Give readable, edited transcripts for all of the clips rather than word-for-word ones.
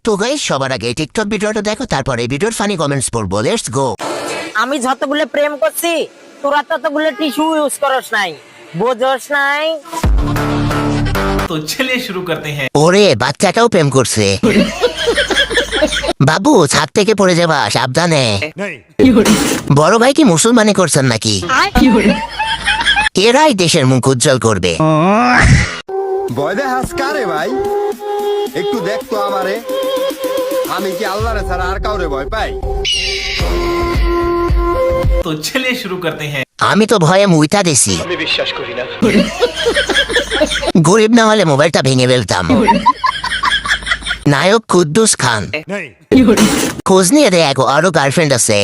তো গাইস সবার আগে টিকটক ভিডিওটা দেখো, তারপরে ভিডিওর ফানি কমেন্টস পড়বো। Let's go. আমি যতগুলো প্রেম করছি তোরা ততগুলো টিস্যু ইউজ করস নাই, বোঝস নাই। तो चलिए शुरू करते हैं। ওরে বাচ্চাটাও প্রেম করছে। বাবু ছাদ থেকে পড়ে যাবা, সাবধানে। বড় ভাই কি মুসলমানি করছেন নাকি? এরাই দেশের মুখ উজ্জ্বল করবে। ভয় দে হাসকারে ভাই, একটু দেখ তো আমারে, আমি কি আল্লাহরে ছাড়া আর কাউরে ভয় পাই? तो चलिए शुरू करते हैं। আমি তো ভয়ে মুইতা দিছি। আমি বিশ্বাস করি না। গরিব না হলে মোবাইলটা ভেঙে ফেলতাম। নায়ক কুদ্দুস খান খোঁজ নিয়ে দেখো আরো গার্লফ্রেন্ড আছে।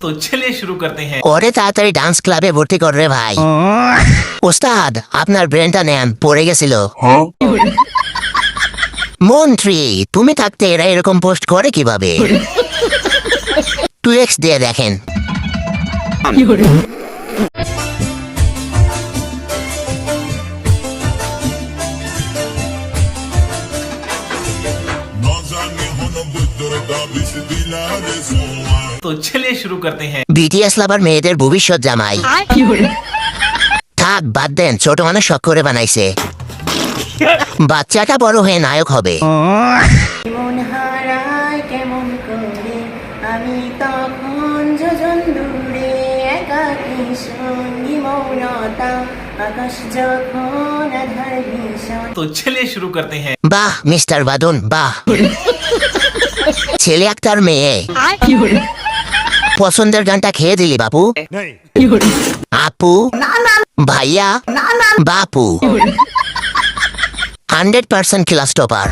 तो चलिए शुरू करते हैं। ওরে তাড়াতাড়ি ডান্স ক্লাবে ভর্তি কর রে ভাই। ওস্তাদ আপনার ব্রেনটা নেন, পড়ে গেছিল। মন্ত্রী তুমি থাকতে এরা এরকম পোস্ট করে কিভাবে? 2x দিয়ে দেখেন। तो चलिए शुरू करते हैं। বিটিএস লাভার মেয়েদের ভবিষ্যৎ জামাই। থাক বাদ দেন, ছোট মানুষ শখ করে বানাইছে। বাচ্চাটা বড় হয়ে নায়ক হবে। মন হারায় কেমন করে আমি তখন যোজন দূরে একাকী সঙ্গী মৌনতা আকাশ যখন আধার ভীষণ। तो चलिए शुरू करते हैं। বাহ মিস্টার বাদন বাহ। ছেলে একটার মেয়ে। পছন্দের গানটা খেয়ে দিলি বাপু। আপু ভাইয়া বাপু 100% ক্লাস টপার।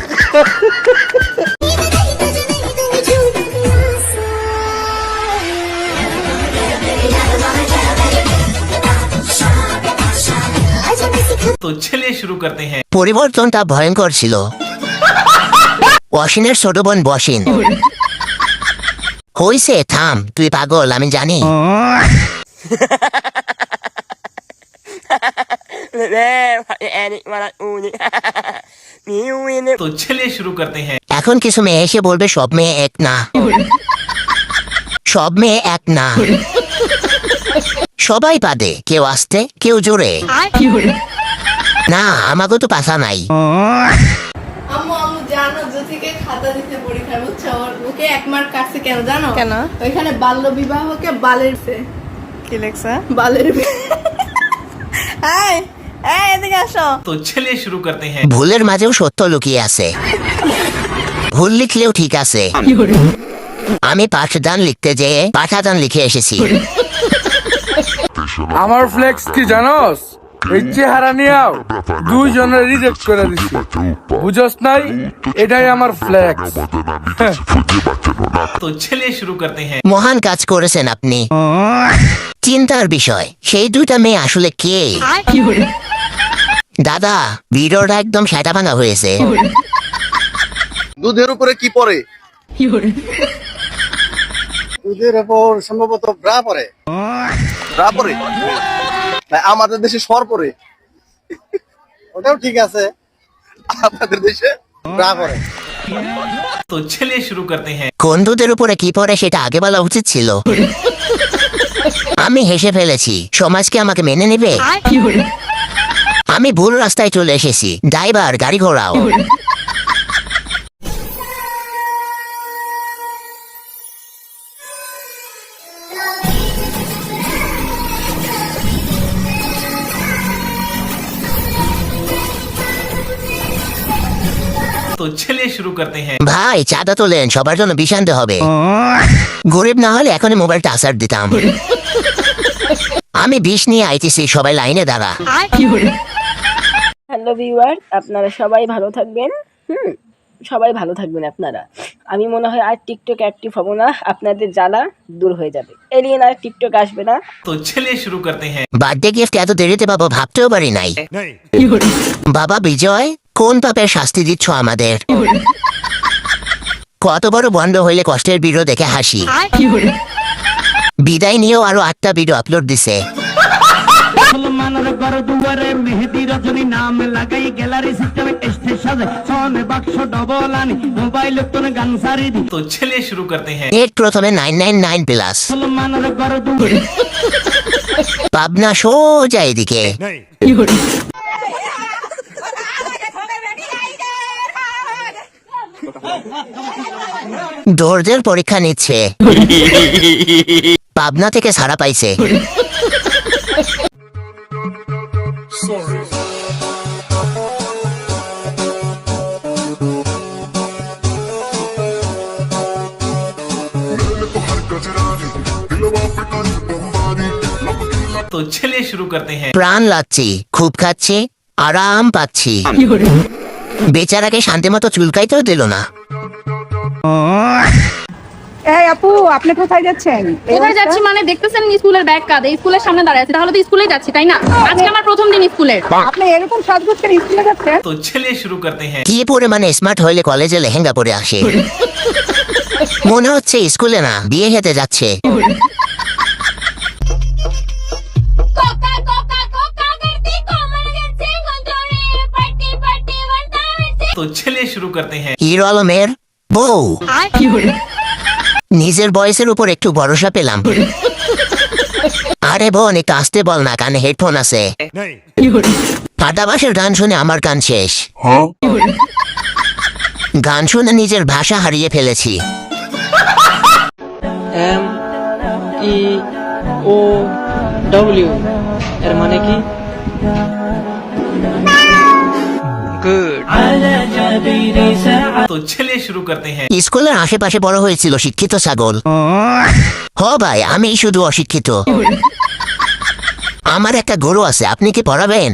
तो चलिए शुरू करते हैं। পরিবর্তনটা ভয়ঙ্কর ছিল। অসিনের ছোট বোন বসিন হইছে। থাম, তুই পাগল আমি জানি। तो चलिए शुरू करते हैं। এখন কিছু মেয়ে এসে বলবে সব মেয়ে এক না। সব মেয়ে এক না, সবাই পাদে, কেউ আসতে কেউ জোরে। না আমাকে তো পাশা নাই। আম্মু আম্মু জানো জ্যোতিকে খাতা দিতে পরীক্ষায় বুঝছো, ওকে 1 মার্ক কাটছে কেন জানো? কেন? ওইখানে বাল্য বিবাহকে বালের কি লেখছে? বালের এই এই এদিকে আসো। तो चलिए शुरू करते हैं। ভুলের মাঝেও সত্য লুকিয়ে আছে। ভুল লিখলেও ঠিক আছে। আমি পাঠদান লিখতে যেয়ে পাঠাদান লিখে এসেছি। আমার ফ্লেক্স কি জানোস? এই চেহারা নিয়েও 2 জনের রিজেক্ট করে দিছি, বুঝস নাই? এটাই আমার ফ্লেক্স। तो चलिए शुरू करते हैं। মহান কাজ করেছেন আপনি। চিন্তার বিষয় সেই দুইটা মেয়ে আসলে কে? দাদা ভিডিওটা একদম সেটা ভাঙা হয়েছে। দুধের উপরে কি পড়ে? দুধের উপর সম্ভবত ব্রা পড়ে। ব্রা পড়ে ভাই, আমাদের দেশে সর পড়ে। ওটাও ঠিক আছে, আপনাদের দেশে ব্রা পড়ে। तो चलिए शुरू करते हैं। কোন দুধের উপরে কি পড়ে সেটা আগে বলা উচিত ছিল। আমি হেসে ফেলেছি, সমাজকে আমাকে মেনে নেবে? আমি ভুল রাস্তায় চলে এসেছি, ড্রাইভার গাড়ি ঘোরাও। तो चलिए शुरू करते हैं। ভাই চাঁদা তোলেন, সবার জন্য বিষ আনতে হবে। গরিব না হলে এখনই মোবাইলটা আসার দিতাম। আমি বিষ নিয়ে আইতেছি, সবাই লাইনে দাঁড়া। হ্যালো ভিউয়ার, আপনারা সবাই ভালো থাকবেন। সবাই ভালো থাকবেন আপনারা। আমি মনে হয় আর টিকটক অ্যাক্টিভ হব না, আপনাদের জ্বালা দূর হয়ে যাবে। এলিয়েন আর টিকটক আসবে না। तो चलिए शुरू करते हैं। বার্থডে গিফট এত দেরিতে পাবো ভাবতেও পারি নাই। বাবা বিজয়, কোন পাপের শাস্তি দিচ্ছ আমাদের? কত বড় বন্ধ হইলে কষ্টের ভিডিও দেখে হাসি। বিদায় নিয়েও আরো 8টা ভিডিও আপলোড দিছে। तो चलिए शुरू करते हैं। নেট প্রথমে 999 প্লাস, পাবনা সোজা এদিকে। দৌড়দের পরীক্ষা নিচ্ছে, পাবনা থেকে ছাড়া পাইছে। तो चलिए शुरू करते हैं। প্রাণ লাগছে, খুব খাচ্ছি, আরাম পাচ্ছি। বেচারাকে শান্তি মতো চুলকাইতেও দিল না। এই আপু, আপনি কোথায় যাচ্ছেন? কোথায় যাচ্ছি মানে দেখতেছেন স্কুলের ব্যাগ কাঁধে, স্কুলের সামনে দাঁড়িয়ে আছে, তাহলে তো স্কুলে যাচ্ছি তাই না? আজকে আমার প্রথম দিন স্কুলের। আপনি এরকম সাজগোজ করে স্কুলে যাচ্ছেন? तो चलिए शुरू करते हैं। কি পরিমাণে স্মার্ট হইলে কলেজে লেহেঙ্গা পরে আসে। মনে হচ্ছে স্কুলে না, বিয়ে খেতে যাচ্ছে। तो चलिए शुरू करते हैं। হিরো আলমের বউ। নিজের বয়সের উপর একটু ভরসা পেলাম। আরে বোন, একটু আসতে বল না, কানে হেডফোন আছে। ফাটাবাসের গান শুনে আমার গান শেষ। গান শুনে নিজের ভাষা হারিয়ে ফেলেছি। MEOW এর মানে কি? तो चलिए शुरू करते हैं। স্কুলের আশেপাশে বড় হয়েছিল শিক্ষিত ছাগল। হ ভাই, আমি শুধু অশিক্ষিত। আমার একটা গরু আছে, আপনি কি পড়াবেন?